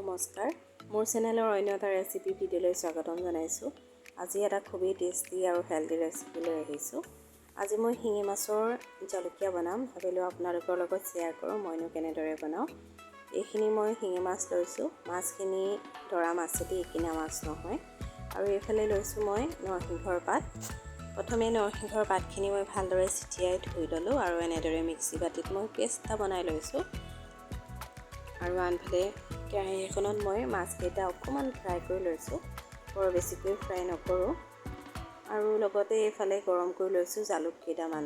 নমস্কাৰ মোৰ চেনেলৰ অন্য এটা ৰেচিপি ভিডিঅ'লৈ স্বাগতম জনাইছোঁ। আজি এটা খুবেই টেষ্টি আৰু হেল্ডি ৰেচিপি লৈ আহিছোঁ। আজি মই শিঙি মাছৰ জলকীয়া বনাম। ভাবিলোঁ আপোনালোকৰ লগত শ্বেয়াৰ কৰোঁ মইনো কেনেদৰে বনাওঁ। এইখিনি মই শিঙি মাছ লৈছোঁ। মাছখিনি ধৰা মাছেদি কিনা মাছ নহয়। আৰু এইফালে লৈছোঁ মই নৰসিংহৰ পাত। প্ৰথমে নৰসিংহৰ পাতখিনি মই ভালদৰে ছিটিয়াই ধুই ল'লোঁ আৰু এনেদৰে মিক্সি বাতিত মই পেষ্ট এটা বনাই লৈছোঁ। আৰু আনফালে কেৰাহী এখনত মই মাছকেইটা অকণমান ফ্ৰাই কৰি লৈছোঁ। বৰ বেছিকৈ ফ্ৰাই নকৰোঁ। আৰু লগতে এইফালে গৰম কৰি লৈছোঁ জালুক কেইটামান।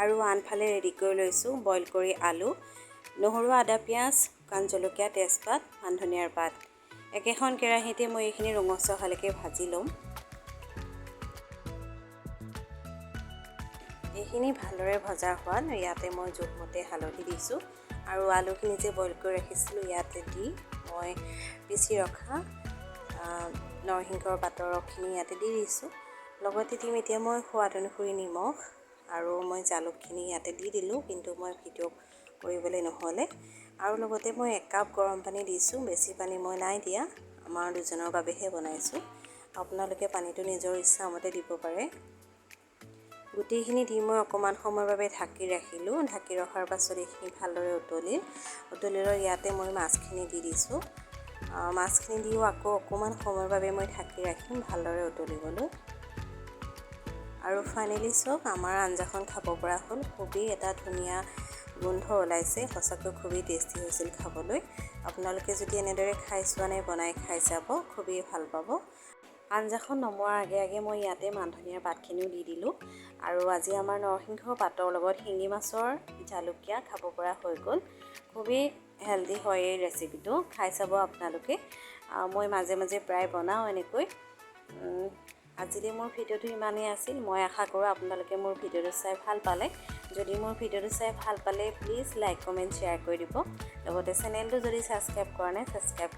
আৰু আনফালে ৰেডি কৰি লৈছোঁ বইল কৰি আলু, নহৰু, আদা, পিঁয়াজ, শুকান জলকীয়া, তেজপাত, মান ধনিয়াৰ পাত। একেখন কেৰাহীতে মই এইখিনি ৰঙচুৱা হোৱালৈকে ভাজি ল'ম। এইখিনি ভালদৰে ভজা হোৱাত ইয়াতে মই জোখমতে হালধি দিছোঁ আৰু আলুখিনি যে বইল কৰি ৰাখিছিলোঁ ইয়াতে দি মই পিচি ৰখা নৰসিংহৰ পাতৰ ৰসখিনি ইয়াতে দি দিছোঁ। লগতে দিম এতিয়া মই সোৱাদ অনুসৰি নিমখ আৰু মই জালুকখিনি ইয়াতে দি দিলোঁ, কিন্তু মই ভিডিঅ' কৰিবলৈ নহ'লে। আৰু লগতে মই 1 কাপ গৰম পানী দিছোঁ। বেছি পানী মই নাই দিয়া, আমাৰ দুজনৰ বাবেহে বনাইছোঁ। আপোনালোকে পানীটো নিজৰ ইচ্ছামতে দিব পাৰে। গোটেইখিনি দি মই অকণমান সময়ৰ বাবে ঢাকি ৰাখিলোঁ। ঢাকি ৰখাৰ পাছত এইখিনি ভালদৰে উতলিলৈ ইয়াতে মই মাছখিনি দি দিছোঁ। মাছখিনি দিও আকৌ অকণমান সময়ৰ বাবে মই ঢাকি ৰাখিম ভালদৰে উতলিবলৈ। আৰু ফাইনেলি চাওক আমাৰ আঞ্জাখন খাব পৰা হ'ল। খুবেই এটা ধুনীয়া গোন্ধ ওলাইছে। সঁচাকৈ খুবেই টেষ্টি হৈছিল খাবলৈ। আপোনালোকে যদি এনেদৰে খাই চোৱা নাই বনাই খাই চাব, খুবেই ভাল পাব। আঞ্জাখন নমোৱাৰ আগে আগে মই ইয়াতে মান ধনিয়াৰ পাতখিনিও দি দিলোঁ। আৰু আজি আমাৰ নৰসিংহ পাতৰ লগত শিঙি মাছৰ জালুকীয়া খাব পৰা হৈ গ'ল। খুবেই হেল্ডি হয় এই ৰেচিপিটো, খাই চাব আপোনালোকে। মই মাজে মাজে প্ৰায় বনাওঁ এনেকৈ। আজিলৈ মোৰ ভিডিঅ'টো ইমানেই আছিল। মই আশা কৰোঁ আপোনালোকে মোৰ ভিডিঅ'টো চাই ভাল পালে। যদি মোৰ ভিডিঅ'টো চাই ভাল পালে প্লিজ লাইক, কমেণ্ট, শ্বেয়াৰ কৰি দিব। লগতে চেনেলটো যদি ছাবস্ক্ৰাইব কৰা নাই ছাবস্ক্ৰাইব